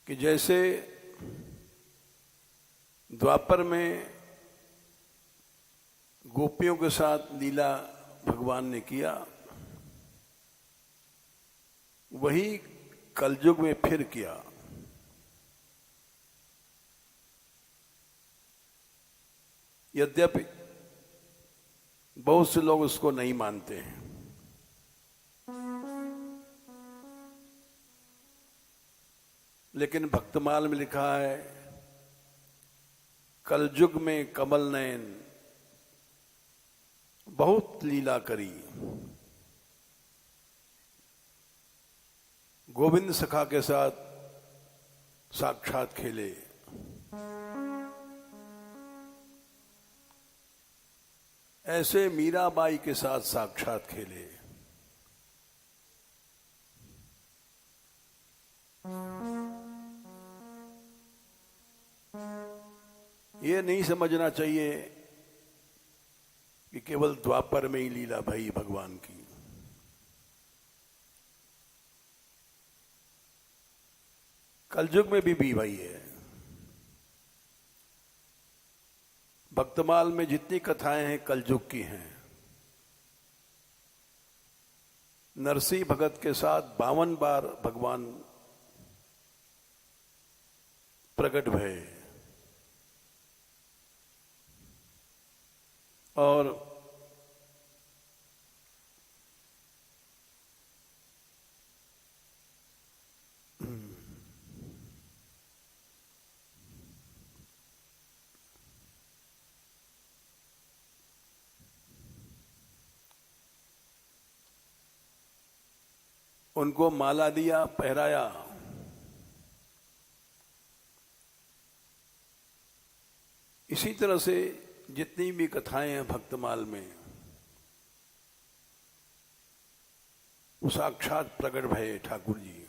कि जैसे द्वापर में गोपियों के साथ लीला भगवान ने किया, वही कलयुग में फिर किया। यद्यपि बहुत से लोग उसको नहीं मानते हैं, लेकिन भक्तमाल में लिखा है, कलयुग में कमल नयन बहुत लीला करी, गोविंद सखा के साथ साक्षात खेले। ऐसे मीराबाई के साथ साक्षात खेले। ये नहीं समझना चाहिए कि केवल द्वापर में ही लीला भई भगवान की। कलयुग में भी भई है। भक्तमाल में जितनी कथाएं हैं कलयुग की हैं। नरसिंह भगत के साथ 52 बार भगवान प्रकट भये और उनको माला दिया, पहराया। इसी तरह से जितनी भी कथाएं हैं भक्तमाल में, वो साक्षात प्रकट भये ठाकुर जी।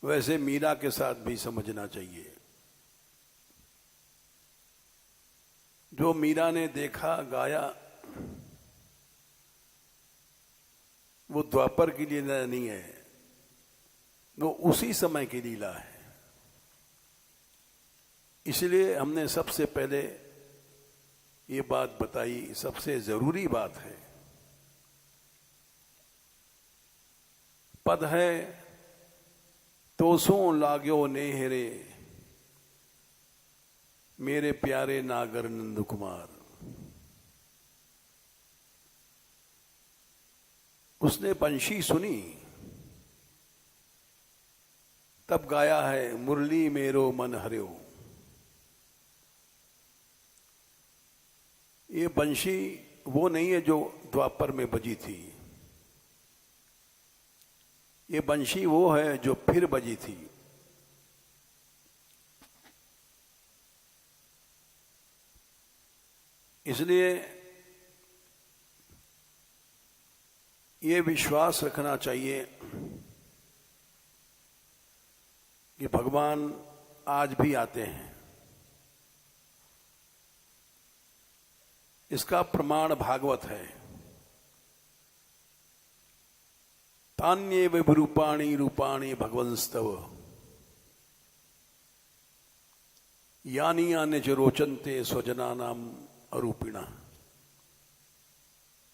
वैसे मीरा के साथ भी समझना चाहिए। जो मीरा ने देखा, गाया, वो द्वापर की लीला नहीं है, वो उसी समय की लीला है। इसलिए हमने सबसे पहले ये बात बताई, सबसे जरूरी बात है। पद है तोसों लाग्यो नेहरे, मेरे प्यारे नागर नंद कुमार। उसने बंशी सुनी, तब गाया है, मुरली मेरो मन हरियो। ये बंशी वो नहीं है जो द्वापर में बजी थी। ये बंशी वो है जो फिर बजी थी। इसलिए ये विश्वास रखना चाहिए कि भगवान आज भी आते हैं। इसका प्रमाण भागवत है। तान्ये विरूपाणि रूपाणि भगवंस्तव, यानि यानि च रोचन्ते स्वजनानाम अरूपिणा।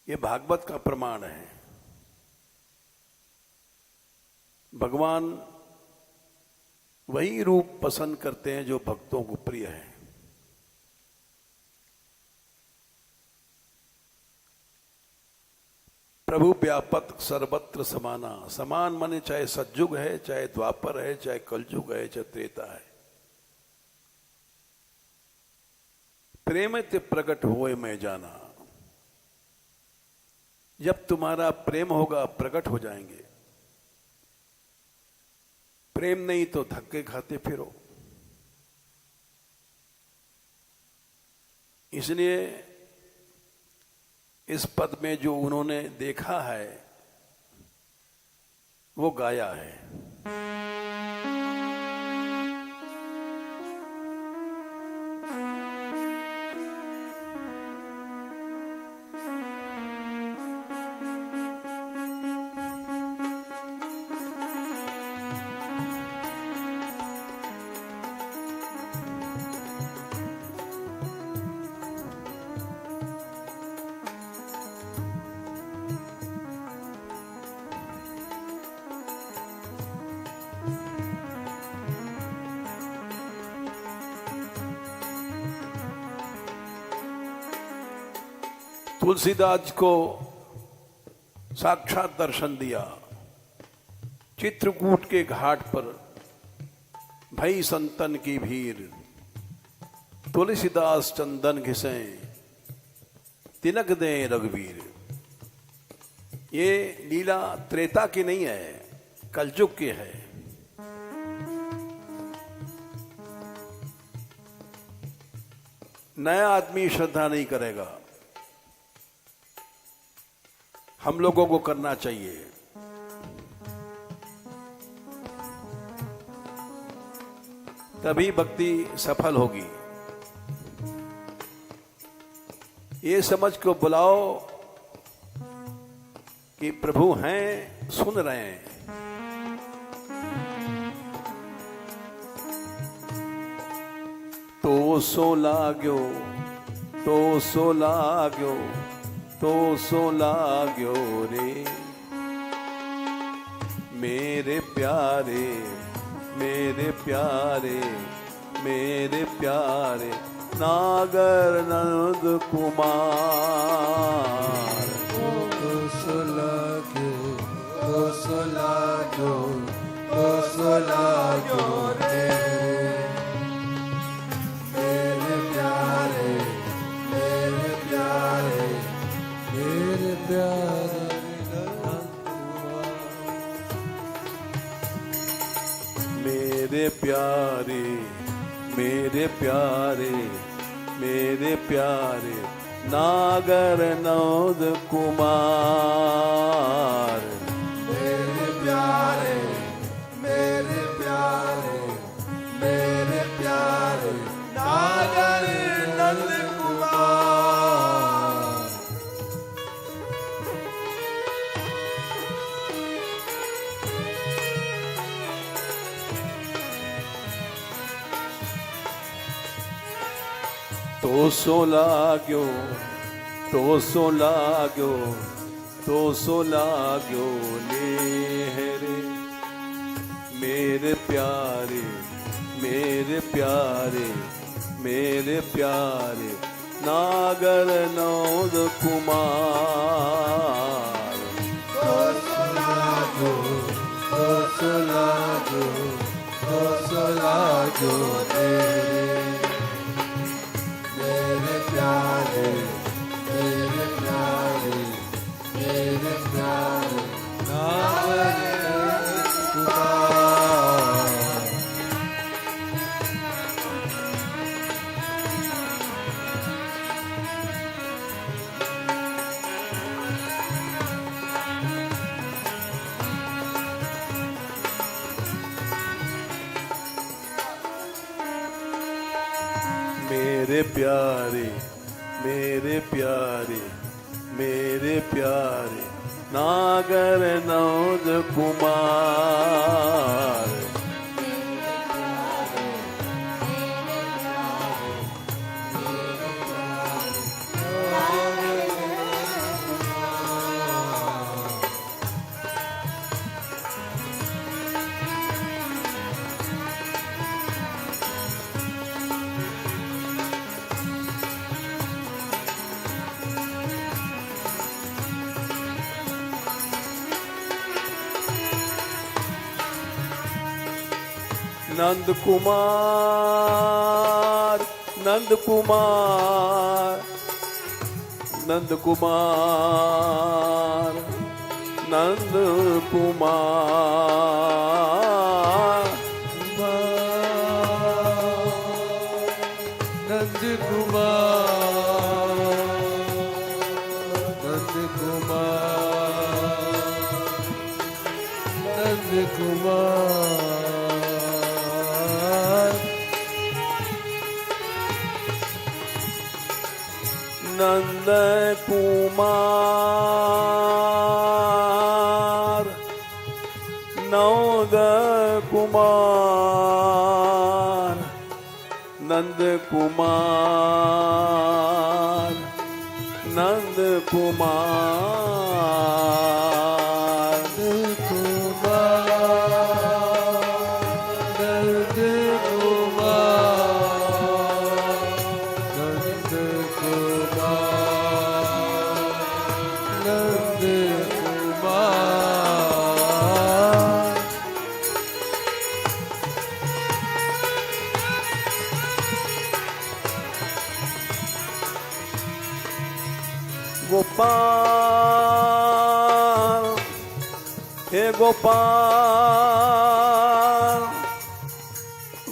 ये भागवत का प्रमाण है। भगवान वही रूप पसंद करते हैं जो भक्तों को प्रिय है। प्रभु व्यापक सर्वत्र समाना। समान माने चाहे सतयुग है, चाहे द्वापर है, चाहे कलयुग है, चाहे त्रेता है। प्रेम ते प्रकट होए मैं जाना। जब तुम्हारा प्रेम होगा, प्रकट हो जाएंगे। प्रेम नहीं तो धक्के खाते फिरो। इसलिए इस पद में जो उन्होंने देखा है वो गाया है। तुलसीदास को साक्षात दर्शन दिया। चित्रकूट के घाट पर भई संतन की भीड़, तुलसीदास चंदन घिसे तिलक दे रघुवीर। ये लीला त्रेता की नहीं है, कलयुग की है। नया आदमी श्रद्धा नहीं करेगा, हम लोगों को करना चाहिए। तभी भक्ति सफल होगी। ये समझ को बुलाओ कि प्रभु हैं, सुन रहे हैं। तो सो लाग्यो, तो सो लाग्यो, तो सो लाग्यो रे मेरे प्यारे, मेरे प्यारे, मेरे प्यारे नागर नंद कुमार। तो सो लाग्यो, तो सो लाग्यो, तो सो लाग्यो रे मेरे प्यारे, मेरे प्यारे, मेरे प्यारे मेरे प्यारे, मेरे प्यारे, मेरे प्यारे नागर नंद कुमार। मेरे प्यारे, मेरे प्यारे, मेरे प्यारे नागर नंद कुमार। तो सो लाग्यो, तो सो लाग्यो, तो सो लाग्यो ले रे मेरे प्यारे, मेरे प्यारे, मेरे प्यारे नागर नंद कुमार। तो सो लाग्यो, तो सो लाग्यो, तो सो लाग्यो रे मेरे प्यारे, मेरे प्यारे, मेरे प्यारे नागर कुमार। मेरे प्यारे, मेरे प्यारे, मेरे प्यारे नागर नंद कुमार। नंद कुमार, नंद कुमार, नंद कुमार, नंद कुमार, नंद कुमार, नंद कुमार, नंद कुमार। नंद कुमार, नंद कुमार, नंद कुमार, नंद कुमार, नंद कुमार, नंद कुमार, नंद कुमार, गोपाल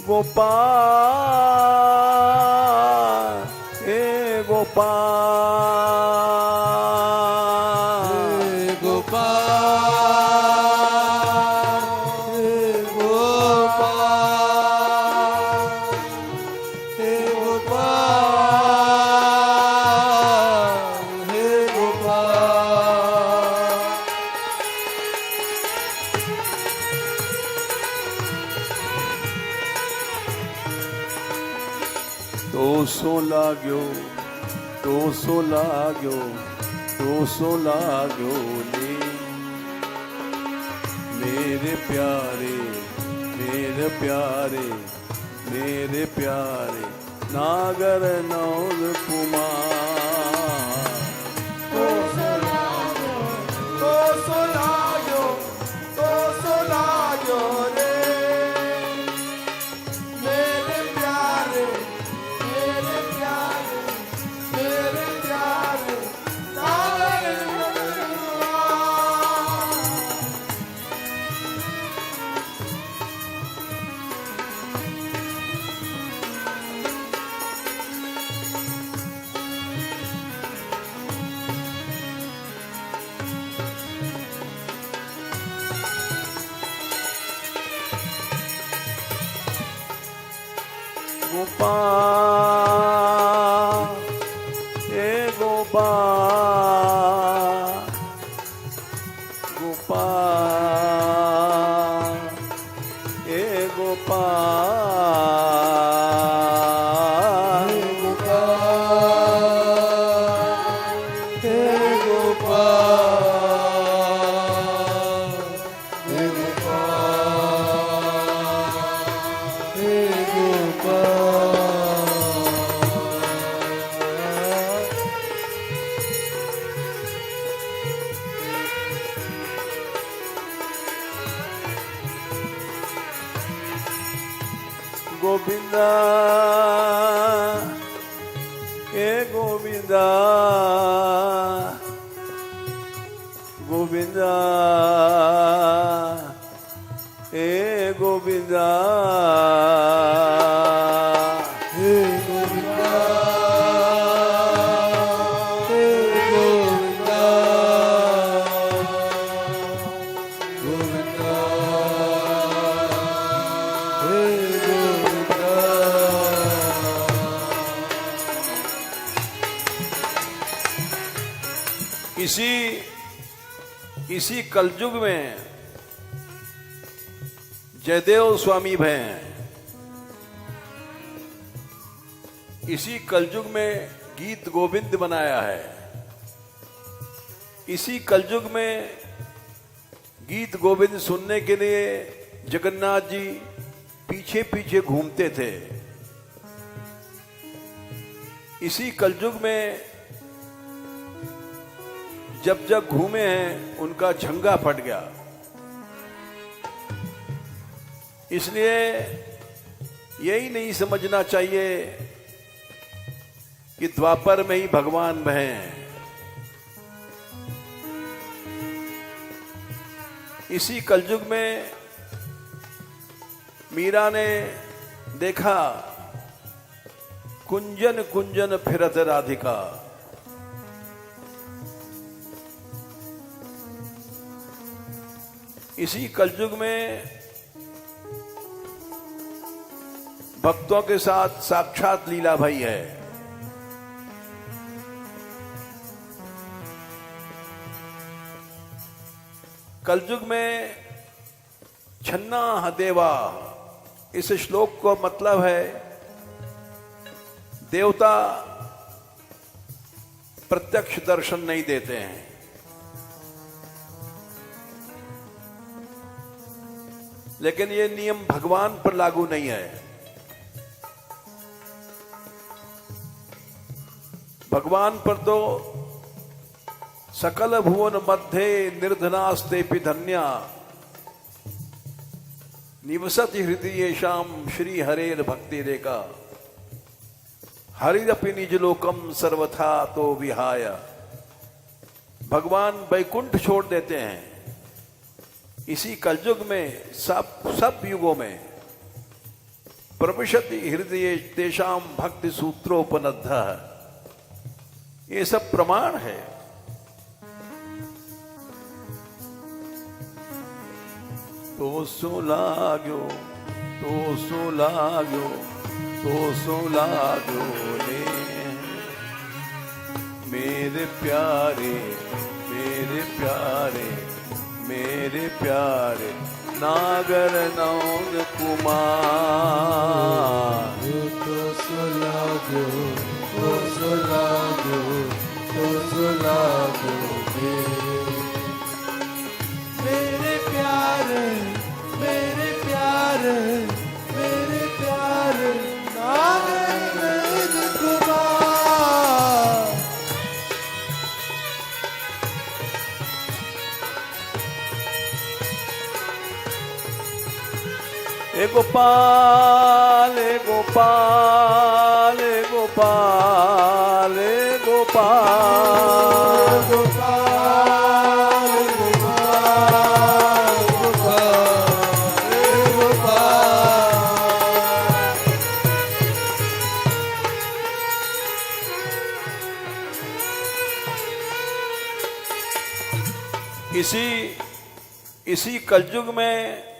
गोपाल हे गोपाल हे गोपाल हे गोपाल हे गोपाल हे गोपाल दोसो लाग्यो ने मेरे प्यारे नागर नौल कुमार दोसो लाग्यो रे मेरे प्यारे नागर गोपाल हे गोपाल गोपाल हे गोपाल हे गोपाल हे गोपाल हे गोपाल हे गोपाल गोविंदा हे गोविंदा गोविंदा हे गोविंदा हे गोविंदा हे गोविंदा गोविंदा हे गोविंदा इसी कलयुग में जयदेव स्वामी हैं। इसी कलयुग में गीत गोविंद बनाया है। इसी कलयुग में गीत गोविंद सुनने के लिए जगन्नाथ जी पीछे पीछे घूमते थे। इसी कलयुग में जब जब घूमे हैं उनका झंगा फट गया। इसलिए यही नहीं समझना चाहिए कि द्वापर में ही भगवान हैं। इसी कलयुग में मीरा ने देखा कुंजन कुंजन फिरत राधिका। इसी कलयुग में भक्तों के साथ साक्षात लीला भाई है। कलयुग में छन्ना देवा, इस श्लोक को मतलब है देवता प्रत्यक्ष दर्शन नहीं देते हैं। लेकिन ये नियम भगवान पर लागू नहीं है। भगवान पर तो सकल भुवन मध्य निर्धनास्तेपि धन्या निवसति हृदय शाम श्री हरेर भक्ति रेखा हरिरपि निज लोकम सर्वथा तो विहाय। भगवान बैकुंठ छोड़ देते हैं इसी कलयुग में सब युगों में प्रविशति हृदय तेषाम भक्ति सूत्रोपनद्ध, ये सब प्रमाण है। तो सो लाग्यो, तो सो लाग्यो, तो सो लाग्यो ने मेरे प्यारे, मेरे प्यारे, मेरे प्यारे नागर नौन कुमार। तो सुलागो, तो सुलागो, तो सुलागो मेरे प्यारे, मेरे प्यारे, मेरे प्यारे नागर कुमार। ए गोपाल, ए गोपाल, ए गोपाल, ए गोपाल, गोपाल, गोपाल, गोपाल, गोपाल। इसी कलयुग में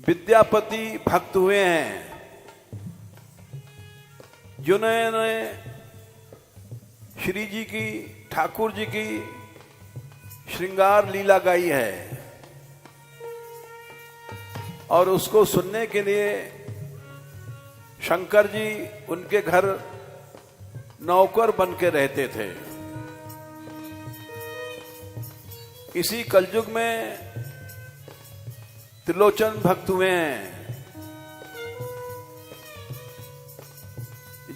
विद्यापति भक्त हुए हैं, जिन्होंने श्री जी की, ठाकुर जी की श्रृंगार लीला गाई है और उसको सुनने के लिए शंकर जी उनके घर नौकर बन के रहते थे। इसी कलयुग में त्रिलोचन भक्त हुए हैं,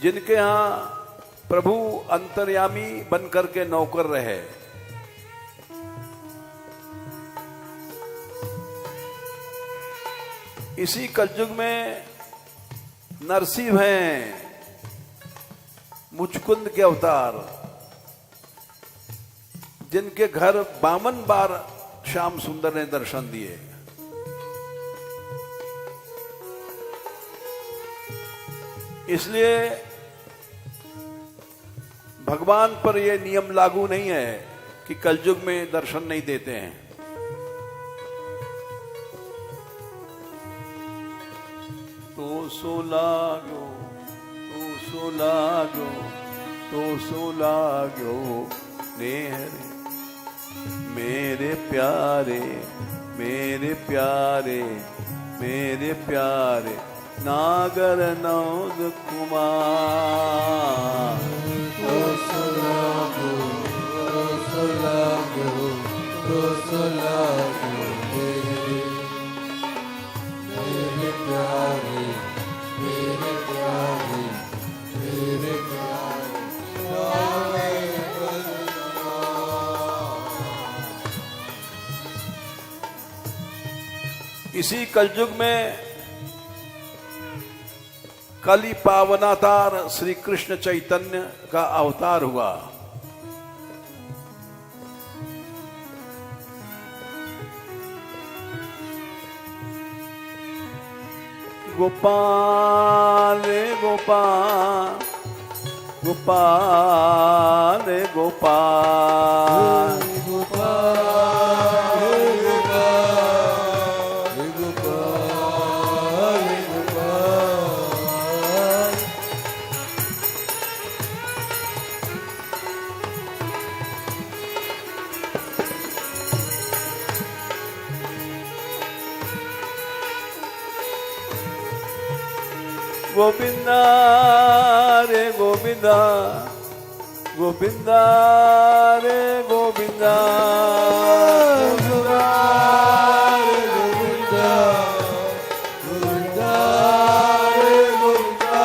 जिनके यहां प्रभु अंतर्यामी बनकर के नौकर रहे। इसी कलयुग में नरसिंह हैं, मुचकुंद के अवतार, जिनके घर 52 बार श्याम सुंदर ने दर्शन दिए। इसलिए भगवान पर यह नियम लागू नहीं है कि कलयुग में दर्शन नहीं देते हैं। तो सो लागो, तो सो लागो, तो सो लागो नेहरे मेरे प्यारे, मेरे प्यारे, मेरे प्यारे नागर नौद कुमार। तो सुलागो, तो सुलागो, तो सुलागो मेरे प्यारे, मेरे प्यारे, मेरे प्यारे। इसी कलयुग में कली पावनातार श्री कृष्ण चैतन्य का अवतार हुआ। गोपाल, गोपाल, गोपाल, गोपाल, गोविंदा रे गोविंदा, गोविंदा रे गोविंदा, गोविंदा रे गोविंदा, गोविंदा रे गोविंदा।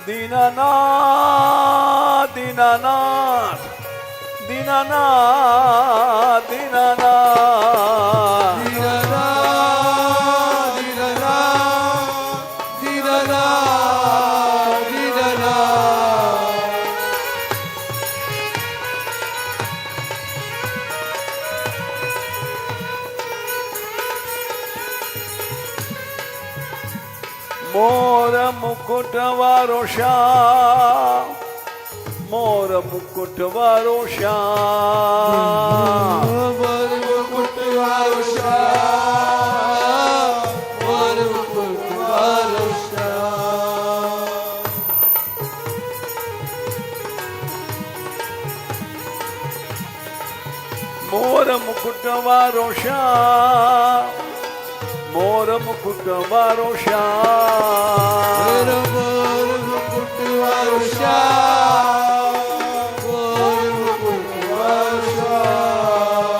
दीनानाथ, दीनानाथ, दीनानाथ, दीनानाथ, दीनानाथ, मोर मुकुट वारो श्याम, मोर मुकुट वारो श्याम, मोर मुकुट वारो श्याम, मोर मुकुट वारो श्याम। मोर मुकुट वारो श्याम, मोर मुकुट वारो श्याम, मोर मुकुट वारो श्याम, मोर मुकुट वारो श्याम।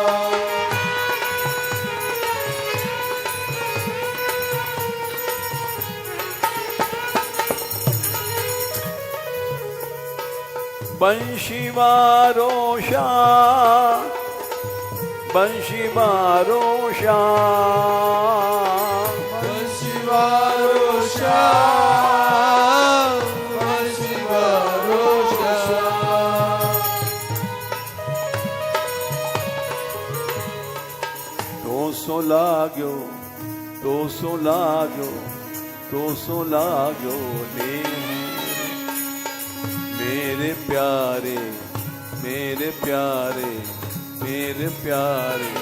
बंशी वारो श्याम, बंशी वारो श्याम, बंशी वारो श्याम, बंशी वारो श्याम। तो सो लाग्यो, तो सो लाग्यो, तो सो लाग्यो ने मेरे प्यारे, मेरे प्यारे, मेरे प्यारे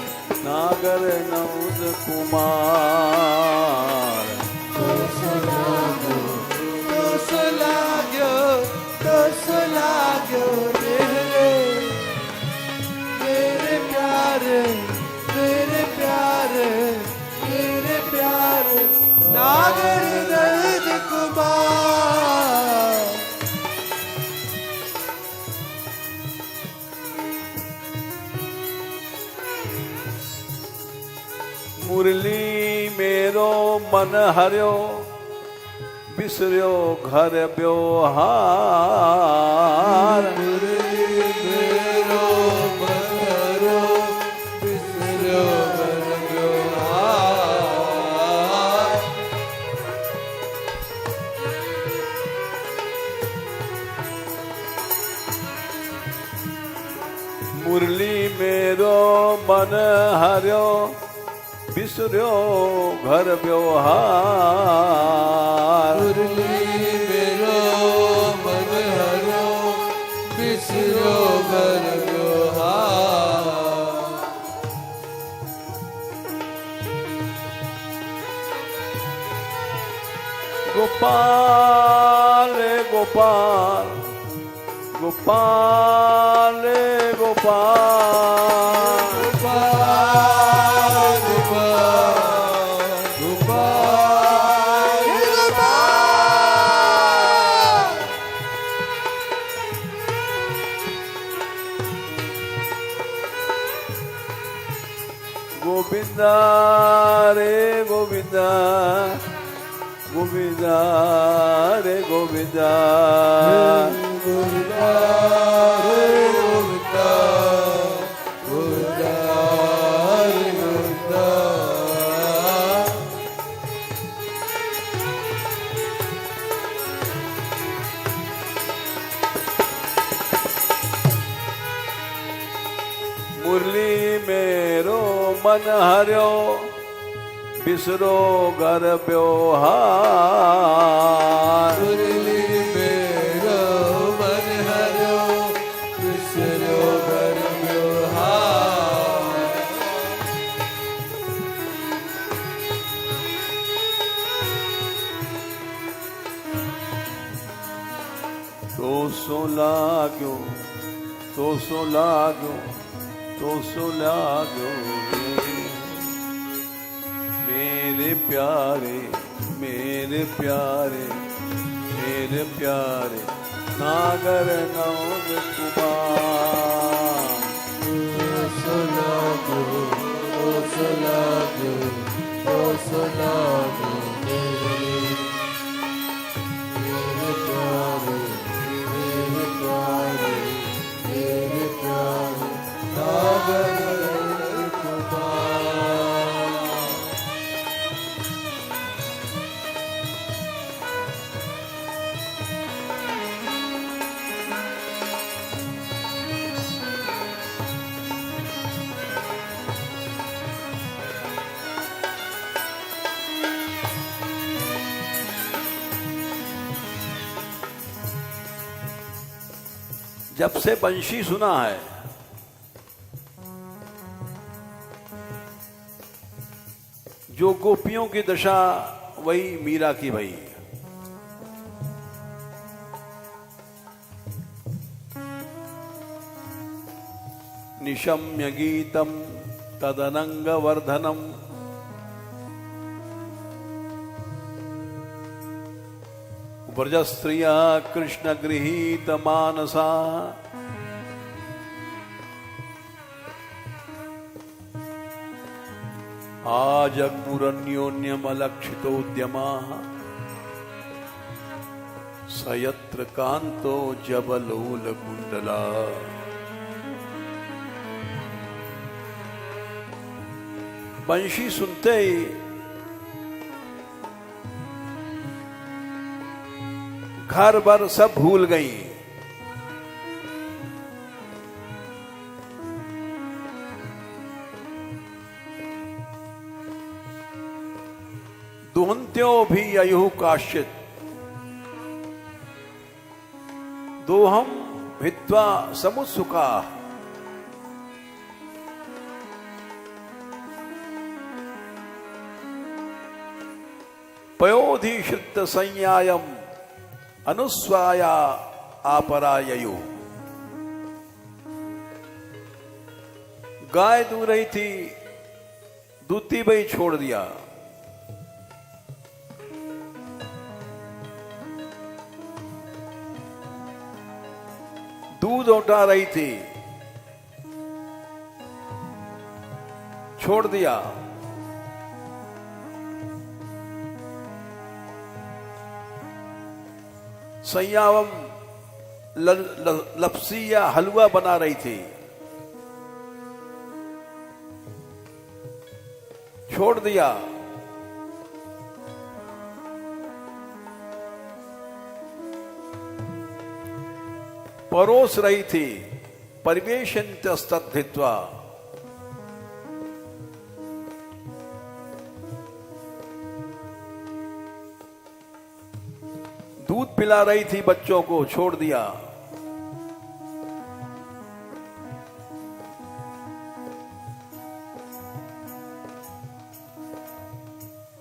नागर नवद कुमार। तो सो लाग्यो, तो सो लाग्यो, तो सो लाग्यो मेरे प्यारे, मेरे प्यारे, मेरे प्यारे नागर नंद कुमार। मुरली मेरो मन हरियो, बिसरियो घर ब्योहार। मुरली मेरो मन हरियो, बिसरियो घर ब्योहार। मुरली मेरो मन हरियो, बिसरियो घर ब्योहार। मुरली मेरो मन हरियो, बिसरियो घर ब्योहार। गोपाल गोपाल, गोपाल गोपाल, गोपाल गोपाल, गोपाल गोपाल। गोविंदा रे गोविंदा, गोविंदा रे गोविंदा, गोविंदा रे गोविंदा, गोविंदा रे गोविंदा। मुरली मेरो मन हरियो, बिसरो घर ब्योहार। मुरली मेरो मन हरियो, बिसरियो घर ब्योहार। तो सो लाग्यो, तो सो लाग्यो, तो सो लाग्यो मेरे प्यारे, मेरे प्यारे, मेरे प्यारे नागर नवद कुमार। सो लागो, सो लागो, सो लागो मेरे प्यारे, मेरे प्यारे, मेरे प्यारे नागर नंद कुमार। जब से बंशी सुना है, जो गोपियों की दशा वही मीरा की भई। निशम्य गीतम तदनंग वर्धनम व्रजस्त्रिया कृष्ण गृहीत मानसा आजग्मुरन्योन्यमलक्षितोद्यमा सयत्र कांतो जबलोल कुंडला। बंशी सुनते ही घर भर सब भूल गई। दुहंत्यो भी अयुः काश्चित दोहम भित्वा समुत्सुका। पयोधिश्रित संयायम अनुस्वाया आपराययु। गाय दूह रही थी, दूती बई छोड़ दिया। दूध उठा रही थी, छोड़ दिया। संयावम लपसी या हलवा बना रही थी, छोड़ दिया। परोस रही थी, परिवेशन्तस्तद्धित्वा। दूध पिला रही थी बच्चों को, छोड़ दिया।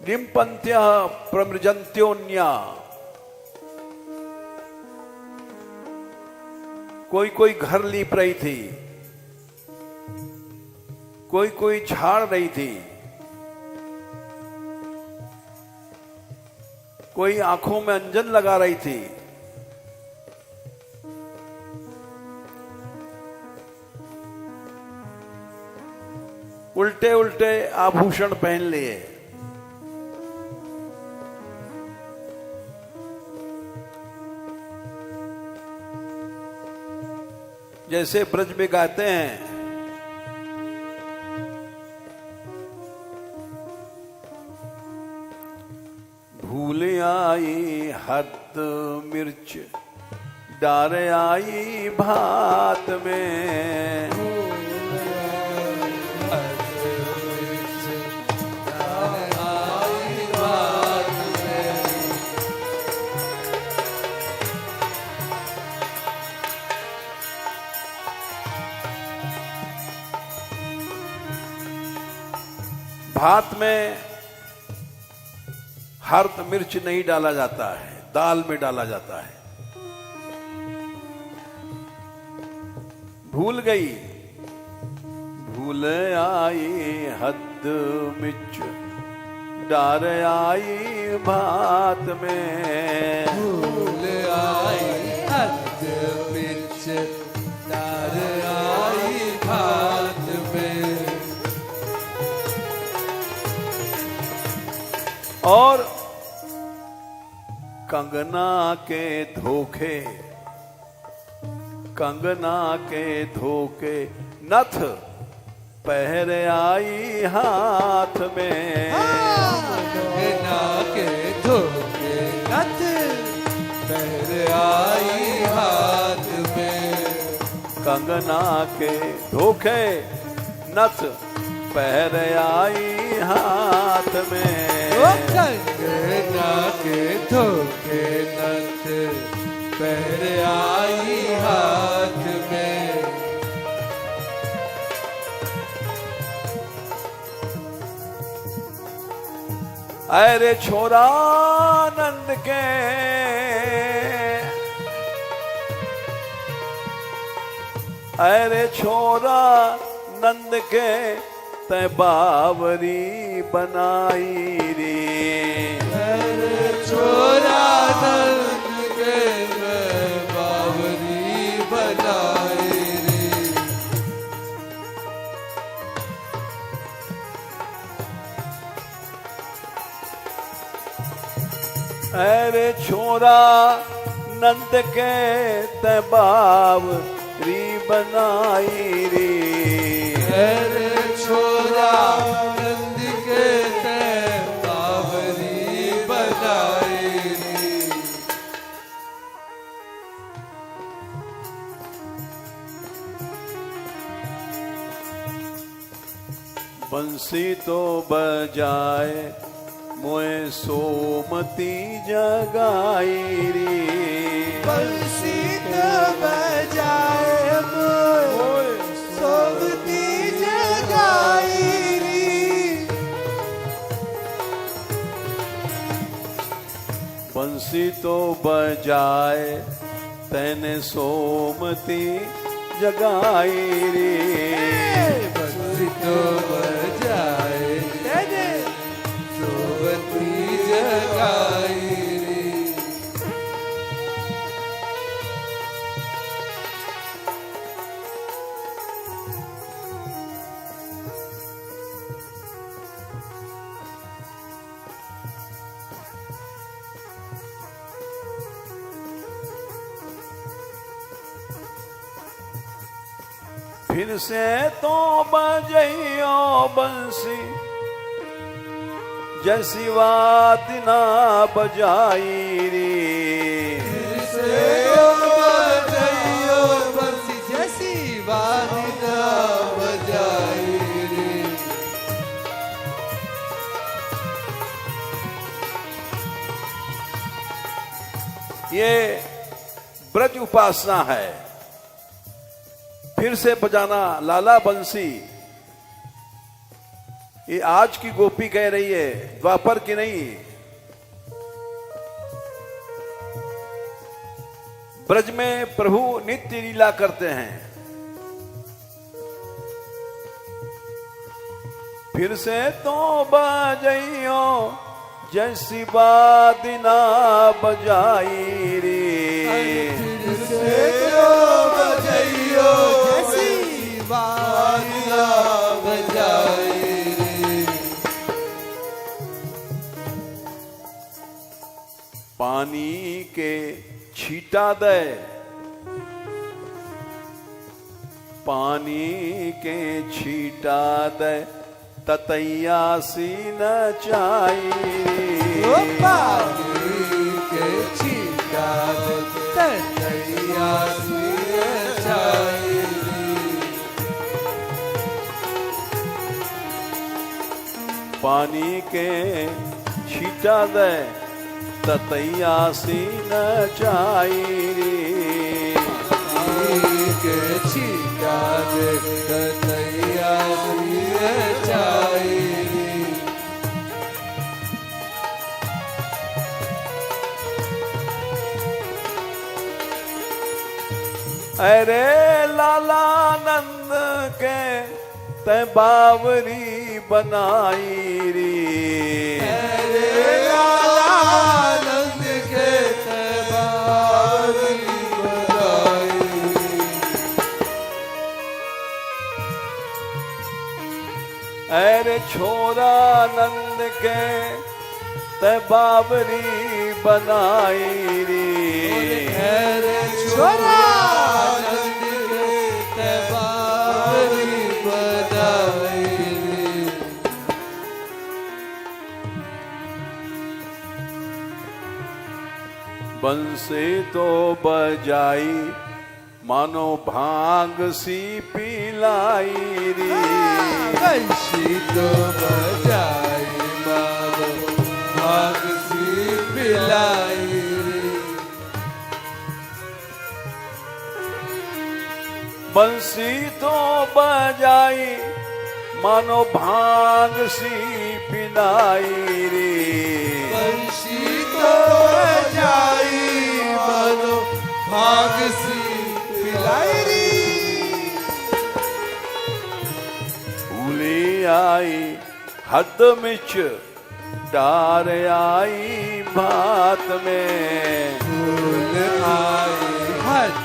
निम्पन्त्यः प्रमृजन्त्योन्या। कोई कोई घर लीप रही थी, कोई कोई झाड़ रही थी, कोई आंखों में अंजन लगा रही थी। उल्टे उल्टे आभूषण पहन लिए। जैसे ब्रज में गाते हैं, भूल आई हद मिर्च डार आई भात में। भात में हर्द मिर्च नहीं डाला जाता है, दाल में डाला जाता है। भूल गई, भूल आई हद मिर्च डार आई भात में। भूल आई हद मिर्च डार आई भात में। और कंगना के धोखे, कंगना के धोखे नथ पहर आई हाथ में। कंगना के धोखे नथ पहर आई हाथ में। कंगना के धोखे नथ पहर आई हाथ में। कंगना के धोखे नथ पहर आई हाथ अरे छोरा नंद के अरे छोरा नंद के तै बावरी बनाई रे अरे छोरा नंद के बावरी बनाई रे अरे छोरा नंद के तै बावरी बनाई रे अरे छोरा नंद के ते बावरी बनाई रे बंसी तो बजाए मोए सोमती जगाई रे बंसी तो बजाए मोए सोमती जगाई रे बंसी तो बजाए तैने सोमती जगाई रे बंसी तो बजाए तेरे सोमती जगाई रे फिर से तो बजइयो बंसी जैसी बात ना बजाई रे से बजाइयो बंसी जैसी बात ना बजाई रे ये ब्रज उपासना है। फिर से बजाना लाला बंसी, ये आज की गोपी कह रही है, द्वापर की नहीं। ब्रज में प्रभु नित्य लीला करते हैं। फिर से तो बजाइयो जैसी बात ना बजाई रे फिर से तो बजाइयो जैसी बात ना बजाई रे पानी के छीटा दे, पानी के छीटा दे ततैया सी न चाहिए। पानी के छीटा ततैया सी न चाहिए। पानी के छीटा दे ततैया सी न चाहिए। पानी के छीटा दे ततैया सी न चाहिए। अरे लाला नंद के तै बावरी बनाई रे अरे लाला नंद के तै बावरी बनाई अरे छोरा नंद के तै बावरी बनाई रे अरे छोरा नंद के तै बावरी बनाई रे बंसी तो बजाई मानो भांग सी पिलाई रे बंसी तो बजाई मानो भांग सी पिलाई रे बंसी तो बजाई मानो भांग सी पिलाई रे हद मिच डार आई भात में, फूल आई हद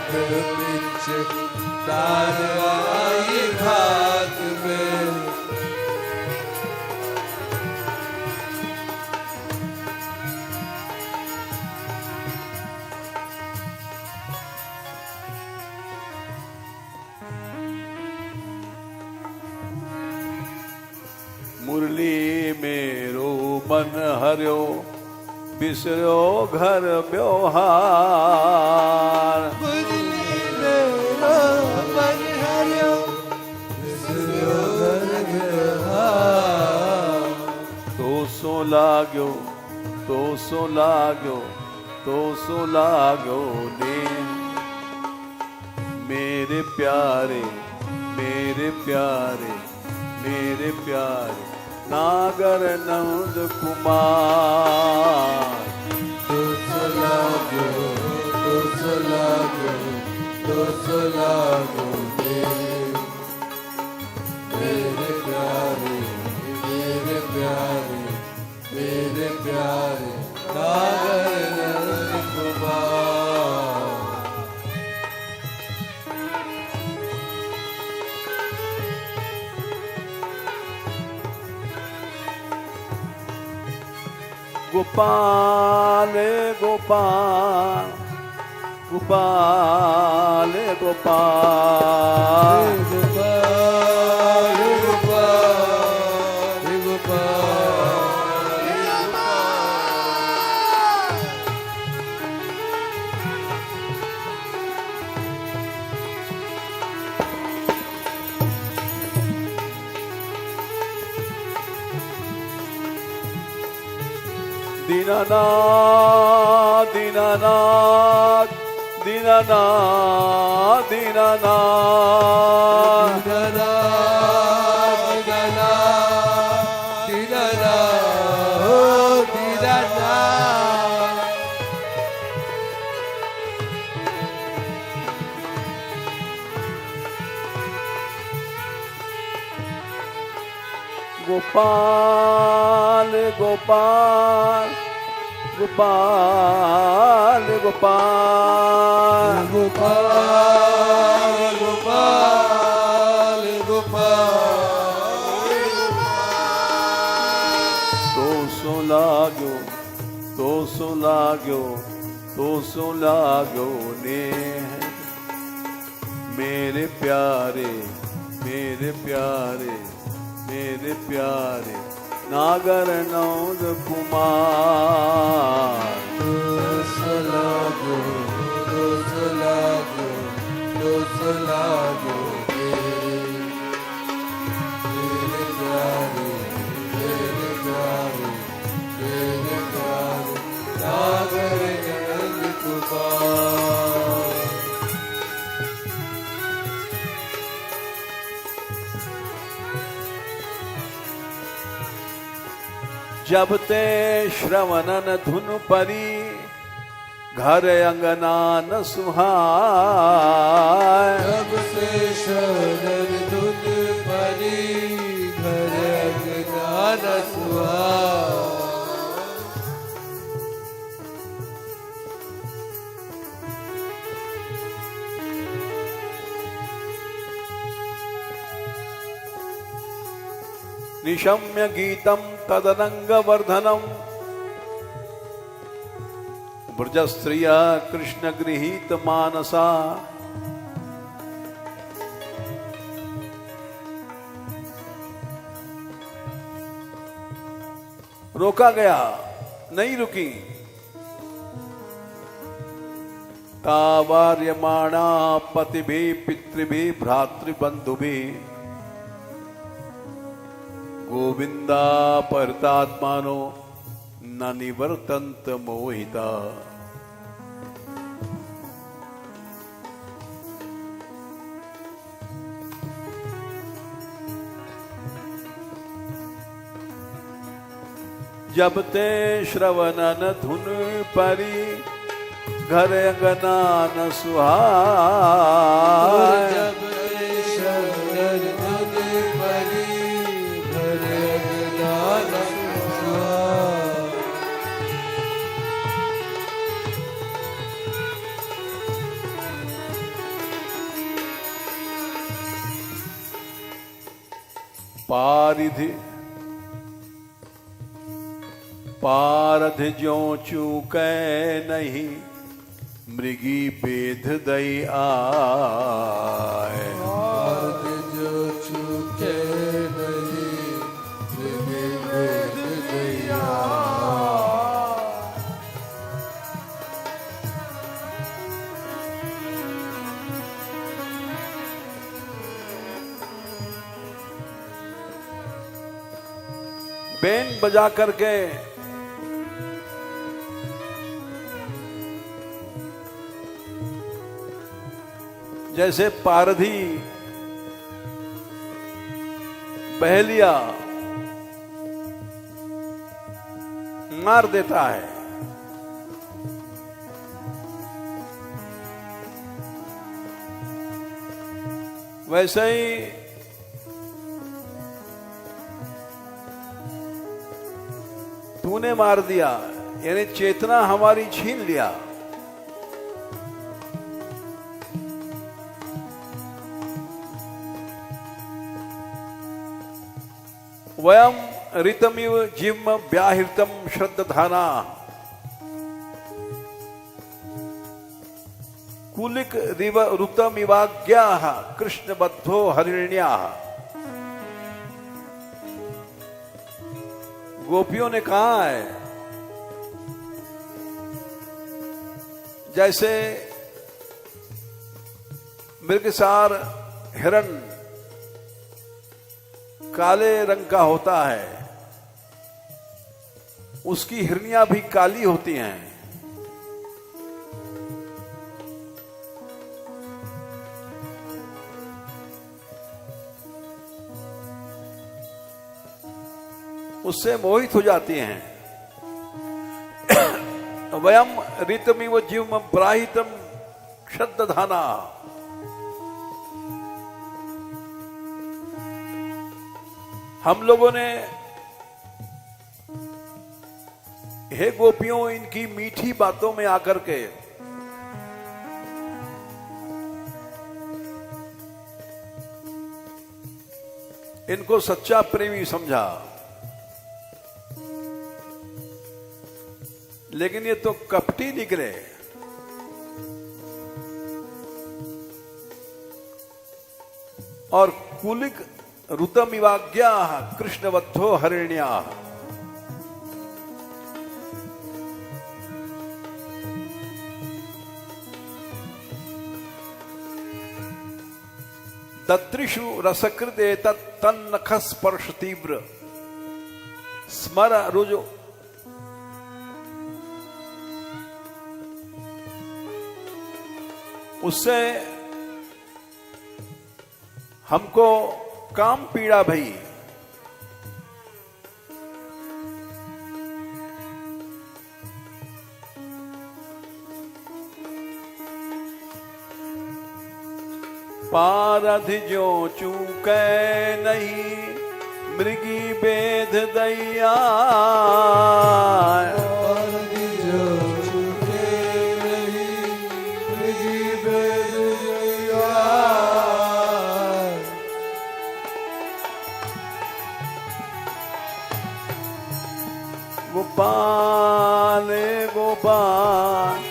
बिच डार आई भात में। मुरली मेरो मन हरियो, बिसरो घर व्यवहार। मुरली मेरो मन हरियो, बिसरो घर व्यवहार। तो सो लाग्यो, तो सो लाग्यो, तो सो लाग्यो ने, मेरे प्यारे, मेरे प्यारे, मेरे प्यारे नागर नंद कुमार। तो लागो, तो लागो, तो लागो मेरे प्यारे, मेरे प्यारे, मेरे प्यारे नागर नंद कुमार। गोपाल गोपाल, गोपाल गोपाल, गोपाल गोपाल गोपाल। दीनानाथ, दीनानाथ, दीनानाथ, दीनानाथ, गोपाल गोपाल, गोपाल गोपाल, गोपाल गोपाल गोपाल। तो सो लाग्यो, तो सो लाग्यो, तो सो लाग्यो ने, मेरे प्यारे, मेरे प्यारे, मेरे प्यारे नागर नंद कुमार। तो लागो, तो लागो, तो लागो मेरे प्यारे, मेरे प्यारे, मेरे प्यारे नागर नंद कुमार। जब ते श्रवणन धुन परी, घर अंगना न सुहाय। जब से शरण धुन परी, घर अंगना न सुहाय। निशम्य गीतम तदनंगवर्धनम, ब्रजस्त्रिया कृष्ण गृहीत मानसा। रोका गया, नहीं रुकी। तावार्यमाणा पतिभि पितृभि भ्रातृबंधुभि, गोविंदा परतात्मानो न निवर्तन्त मोहिता। जब ते श्रवणन धुन परी, घर अंगना न सुहाय। जब शरण धुन परी, घर अंगना पालिधि पारध ज्यों चूकै नहीं, मृगी बेध दई आए। पारध जो चूके नहीं, मृगी बेध दई आए। बेन बजा करके जैसे पारधी पहेलिया मार देता है, वैसे ही तूने मार दिया, यानी चेतना हमारी छीन लिया। वयम ऋतमिव जिम व्याहृतम श्रद्धाना, कुलिक रिव ऋतमिवाज्ञा कृष्णबद्धो हरिण्या। गोपियों ने कहा है जैसे मृगसार हिरण काले रंग का होता है, उसकी हिरनियां भी काली होती हैं। उससे मोहित हो जाती हैं। वयम ऋतमिव जीवम प्राहितम श्रद्धाना, हम लोगों ने हे गोपियों इनकी मीठी बातों में आकर के इनको सच्चा प्रेमी समझा, लेकिन ये तो कपटी निकले। और कुलिक ऋतमिवाज्ञा कृष्णबद्धो हरिण्या, दत्रिषु रसकृते तन्नख स्पर्श तीव्र स्मर रुजो। उससे हमको काम पीड़ा भई। पारधि जो चूकै नहीं, मृगी बेध दैया। पारधि जो चूके नहीं, मृगी बेध दैया। गोपाल गोपाल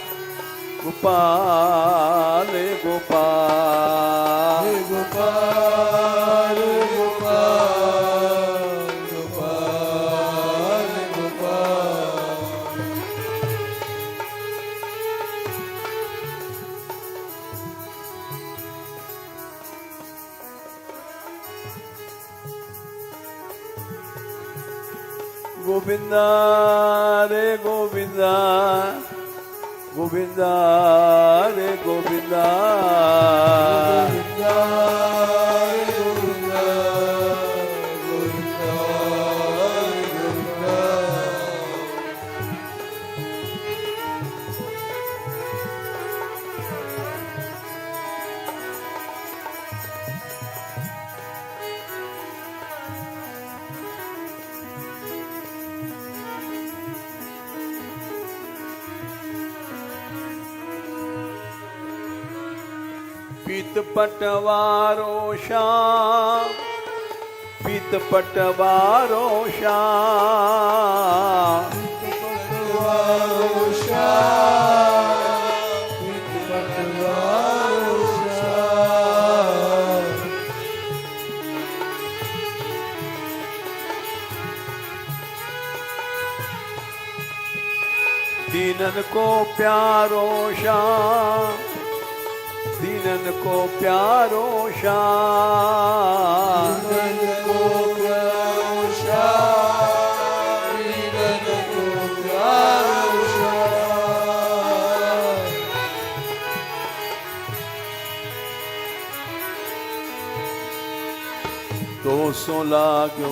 गोपाल गोपाल गोपाल गोपाल गोपाल गोपाल। गोविंदा रे गोविंदा, गोविंदा रे गोविंदा, गोविंदा गोविंदा गोविंदा गोविंदा। पीत पटवारो श्याम, पीत पटवारो श्याम पटवारो श्याम पटवारो श्याम दीनन को प्यारो श्याम दीनन को प्यारो श्याम दीनन को प्यारो श्याम दीनन को प्यारो श्याम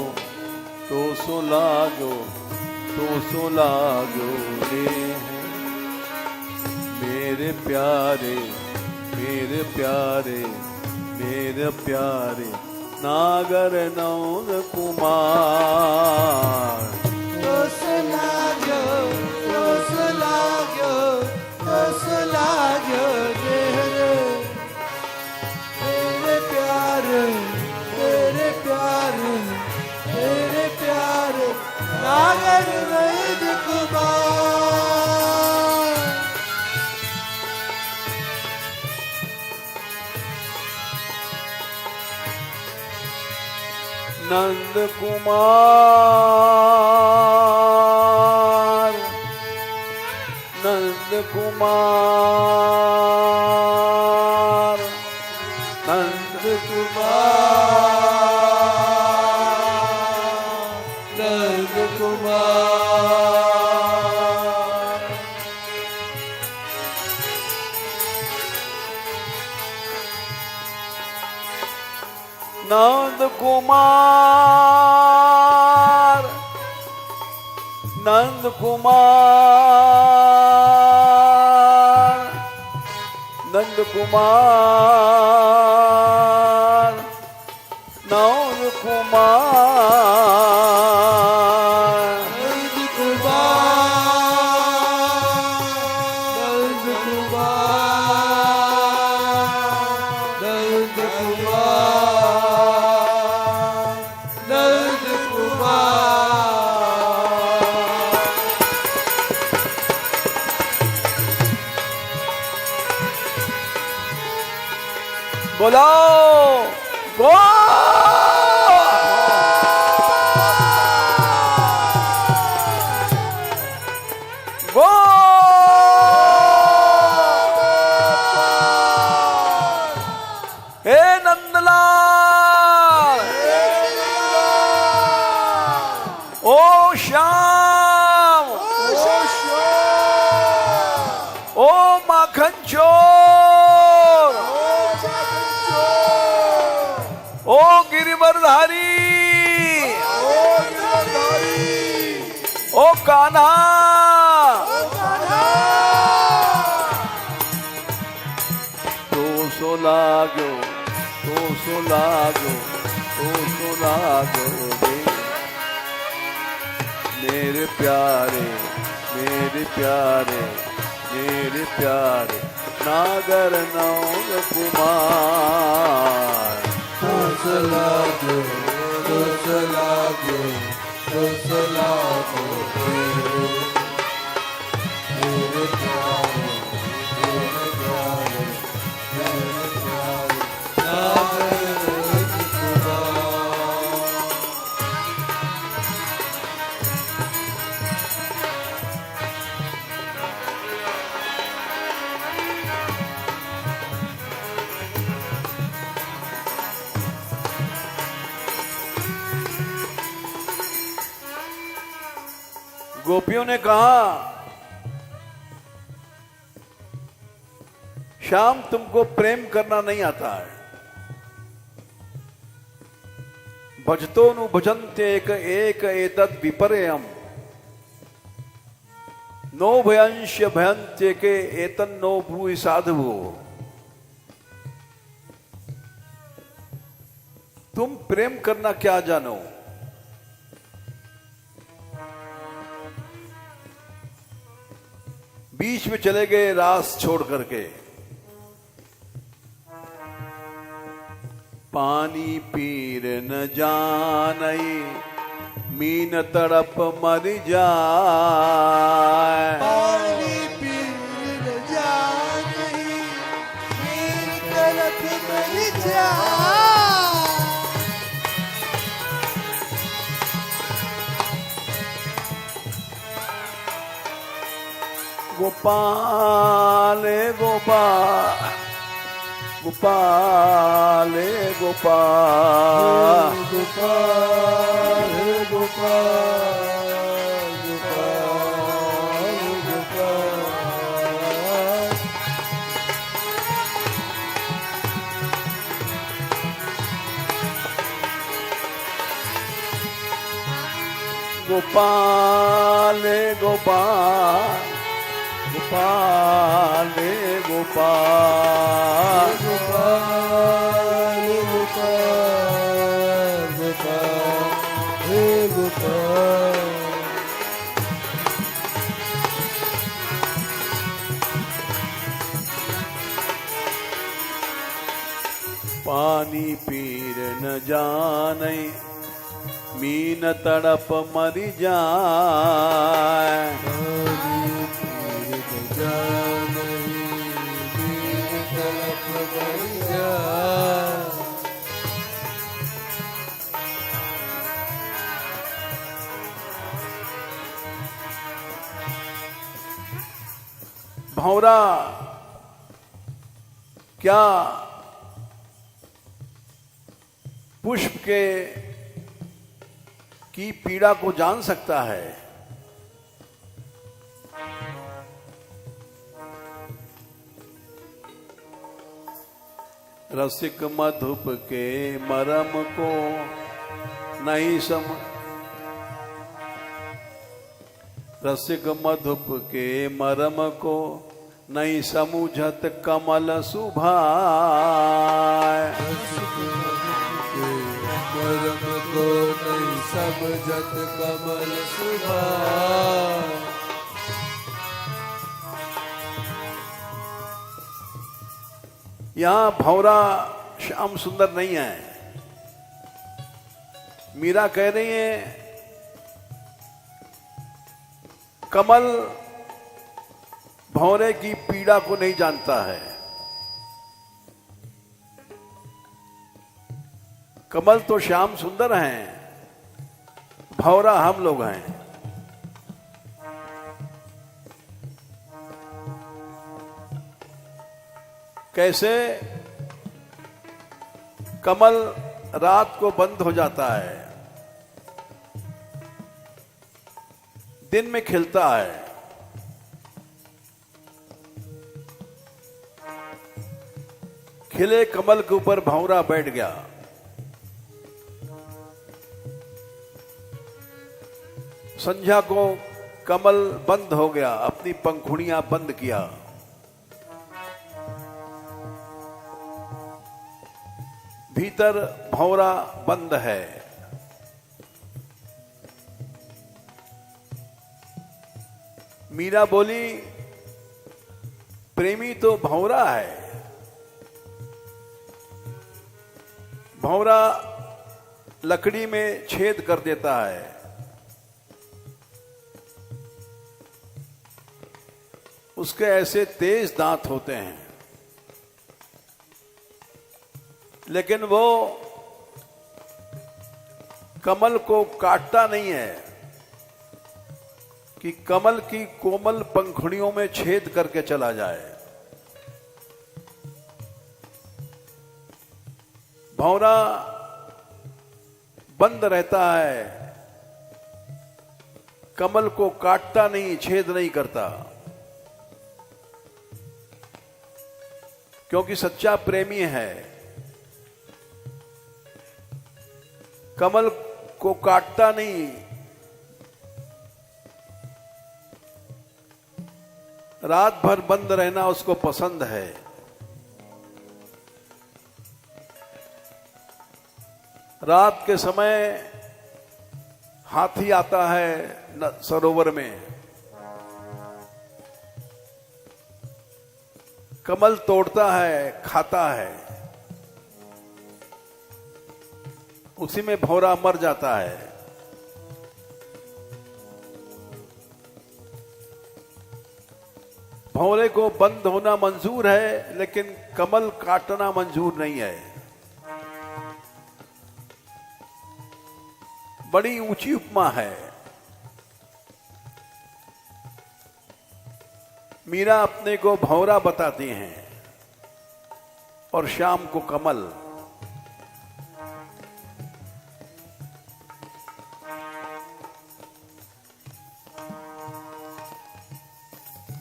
तो सो लाग्यो रे हैं मेरे प्यारे नागर नौन कुमार दोस लाग्यो देहरे मेरे प्यारे नागर वैद कुमार नंद कुमार नंद कुमार नंद नंद कुमार नंद कुमार नंद कुमार नंद कुमार नंद कुमार नंद कुमार नंद बोलो गो गो हे नंदलाल ओ श्याम ओ माखन चोर ओ गिरिवरधारी ओ कान्हा तो सो लागो रे मेरे प्यारे नागर नौन कुमार दोस लाग्यो मेरे प्यारे नागर वैद गोपियों ने कहा श्याम तुमको प्रेम करना नहीं आता है भजतो नु भजन्ते एक एतद विपर्ययम नो भयंश भयंते के एतन नो ब्रूहि साधु तुम प्रेम करना क्या जानो बीच में चले गए रास छोड़ करके पानी पीर न जानई मीन तड़प मर जाए। पानी पीर जानी मेरी तरफ मर जा। गोपाल गोपाल गोपाल गोपाल गोपाल गोपाल गोपाल गोपाल। गोपाल गोपाल गोपाल गोपाल गोपाल गोपाल गोपाल हे गोपाल। पानी पीर न जाने मीन तड़प मर जाए। पानी पीर जानी मेरी तरफ मर जा। भंवरा क्या पुष्प के की पीड़ा को जान सकता है? रसिक मधुप के मरम को नहीं रसिक मधुप के मरम को नहीं समूझत कमल सुभाए। मरम को नहीं समझत कमल सुभाए। यहां भंवरा श्याम सुंदर नहीं है। मीरा कह रही है कमल भंवरे की पीड़ा को नहीं जानता है। कमल तो श्याम सुंदर हैं, भंवरा हम लोग हैं। कैसे? कमल रात को बंद हो जाता है, दिन में खिलता है। खिले कमल के ऊपर भंवरा बैठ गया। संध्या को कमल बंद हो गया, अपनी पंखुड़ियां बंद किया। भीतर भंवरा बंद है। मीरा बोली प्रेमी तो भंवरा है। भंवरा लकड़ी में छेद कर देता है। उसके ऐसे तेज दांत होते हैं, लेकिन वो कमल को काटता नहीं है कि कमल की कोमल पंखुड़ियों में छेद करके चला जाए। भंवरा बंद रहता है, कमल को काटता नहीं, छेद नहीं करता, क्योंकि सच्चा प्रेमी है। कमल को काटता नहीं, रात भर बंद रहना उसको पसंद है। रात के समय हाथी आता है सरोवर में, कमल तोड़ता है, खाता है। उसी में भौरा मर जाता है। भौरे को बंद होना मंजूर है, लेकिन कमल काटना मंजूर नहीं है। बड़ी ऊंची उपमा है। मीरा अपने को भौरा बताती हैं और शाम को कमल।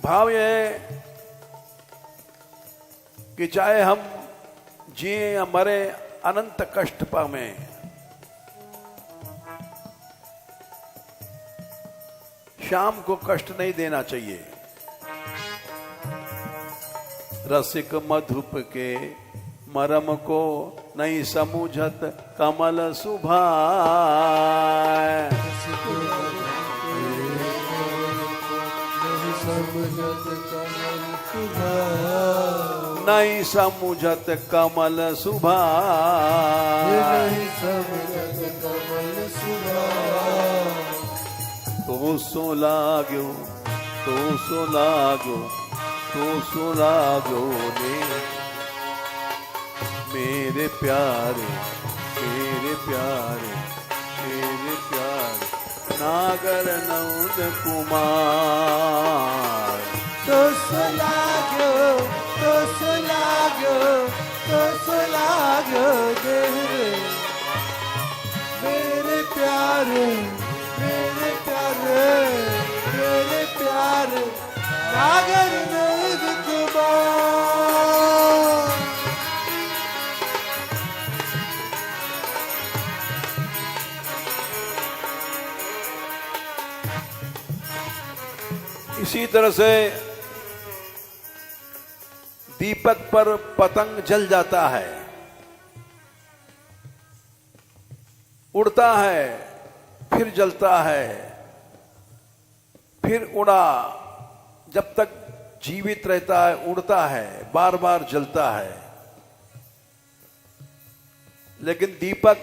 भाव यह है कि चाहे हम जिए या मरे, अनंत कष्ट पावें, शाम को कष्ट नहीं देना चाहिए। रसिक मधुप के मरम को नहीं समझत कमल सुभाए। नहीं समझत कमल सुभाए। तो सो लागो, तो सो लागो, तो सो लागो ने मेरे प्यारे, मेरे प्यारे, मेरे प्यारे नागर नंद कुमार। तो सो लागो, तो सो लागो, तो सो लागो दे मेरे प्यारे, मेरे प्यारे, मेरे प्यारे नागर नंद कुमार। इसी तरह से दीपक पर पतंग जल जाता है, उड़ता है, फिर जलता है, फिर उड़ा, जब तक जीवित रहता है उड़ता है, बार बार जलता है। लेकिन दीपक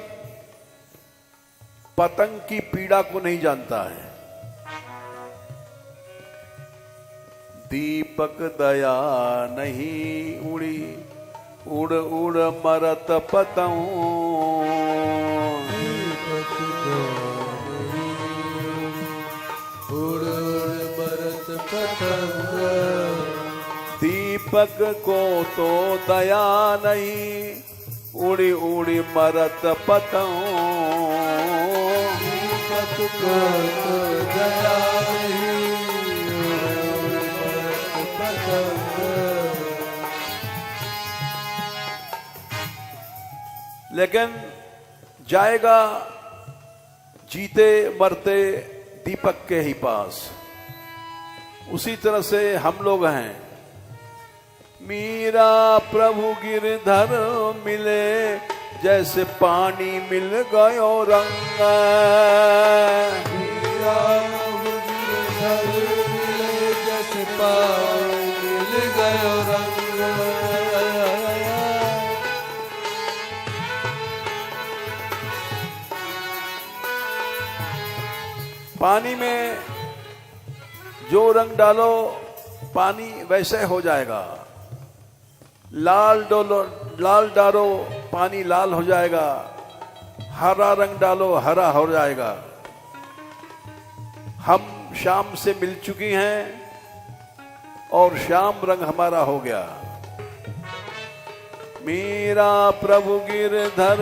पतंग की पीड़ा को नहीं जानता है। दीपक दया नहीं उड़ी, उड़ उड़ मरत पतंग। दीपक उड़ उड़ मरत पतंग। दीपक को तो दया नहीं, उड़ी उड़ी मरत पतंग। दीपक को तो दया नहीं, लेकिन जाएगा जीते मरते दीपक के ही पास। उसी तरह से हम लोग हैं। मीरा प्रभु गिरधर मिले, जैसे पानी मिल गयो रंग। मीरा प्रभु गिरधर मिले, जैसे पानी मिल गयो रंग। पानी में जो रंग डालो पानी वैसे हो जाएगा। लाल डालो पानी लाल हो जाएगा, हरा रंग डालो हरा हो जाएगा। हम शाम से मिल चुकी हैं और श्याम रंग हमारा हो गया। मीरा प्रभु गिरधर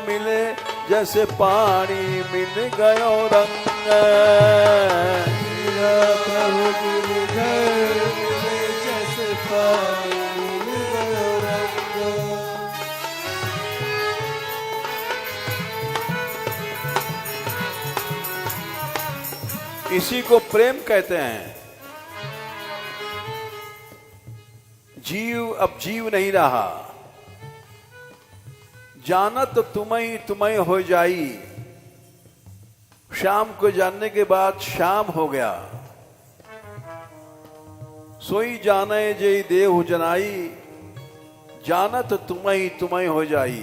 मिले, जैसे पानी मिल गयो रंग। मीरा प्रभु गिरधर मिले, जैसे पानी मिल गयो रंग। इसी को प्रेम कहते हैं। जीव अब जीव नहीं रहा, जानत तुम्हें हो जाई। शाम को जानने के बाद शाम हो गया। सोई जाने जे देहु जनाई, जानत तुम्हें हो जाई।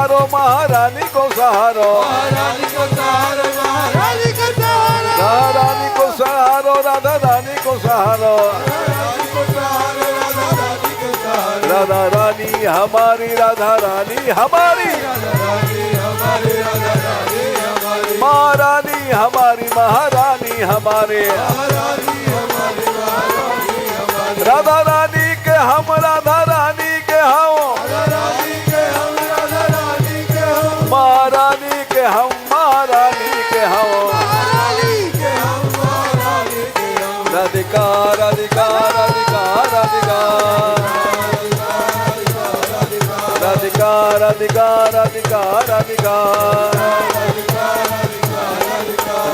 सहारो महारानी को सहारो महारानी को सहारो महारानी को सहारो राधारानी को सहारो राधा रानी को सहारो रानी को सहारो रानी को सहारो राधा रानी हमारी राधा रानी हमारी रानी हमारी राधा रानी हमारी महारानी हमारी महारानी हमारे महारानी हमारी महारानी हमारी राधा रानी के हम राधा रानी के हम रानी के हम राधा रानी के हम महारानी के हम महारानी के हम महारानी के हम महारानी के हम राधिका राधिका राधिका राधिका राधिका राधिका राधिका राधिका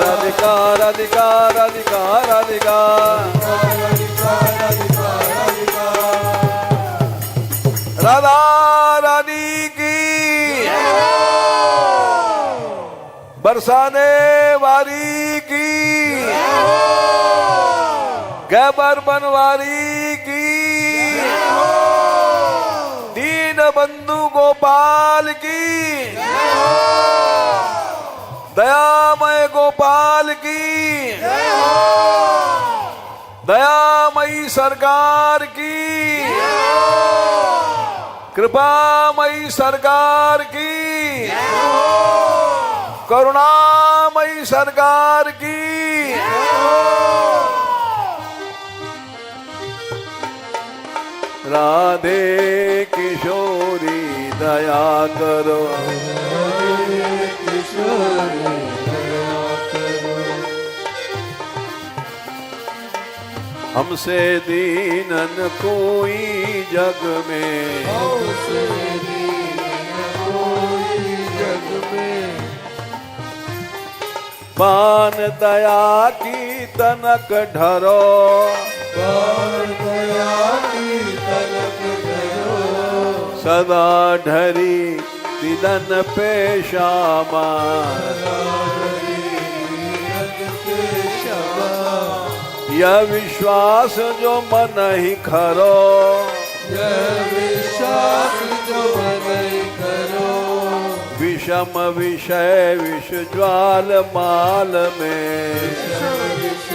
राधिका राधिका राधिका राधिका राधा रानी की बरसाने वाली की गैबर बनवारी की दीन बंधु गोपाल की दयामय गोपाल की दयामयी सरकार की कृपामयी सरकार की करुणामयी सरकार की राधे किशोरी दया करो हमसे दीनन कोई जग में पान दया की तनक ढरो सदा ढरी दिदन पे श्यामा यह विश्वास जो मन ही खरो विश्वास जो नहीं करो विषम विषय विष ज्वाल माल में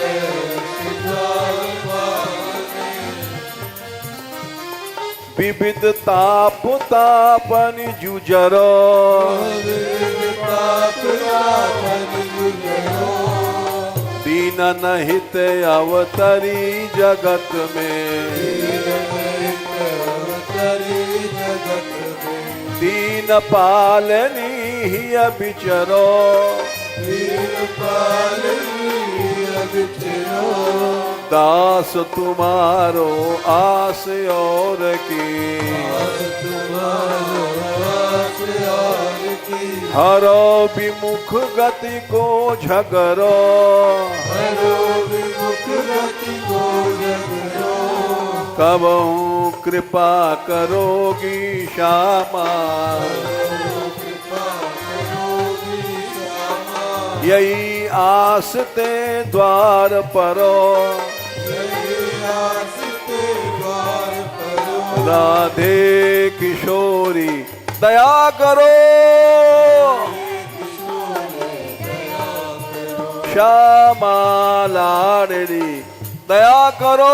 विविध ताप तापनि जुजरो दीनन हित अवतरी जगत में दीन पालनी ही बिचरो दास तुम्हारो आस और की हरो विमुख गति को झगरो कबहू कृपा करोगी श्यामा यही आस ते द्वार परो राधे किशोरी दया करो श्यामा लाडली दया करो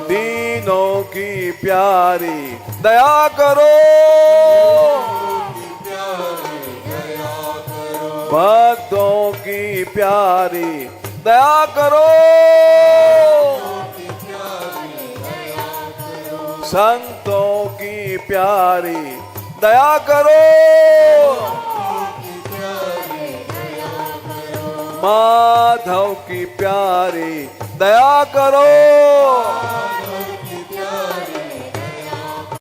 दीनों की प्यारी दया करो भक्तों की प्यारी दया करो संतों की प्यारी दया करो माधव की प्यारी दया करो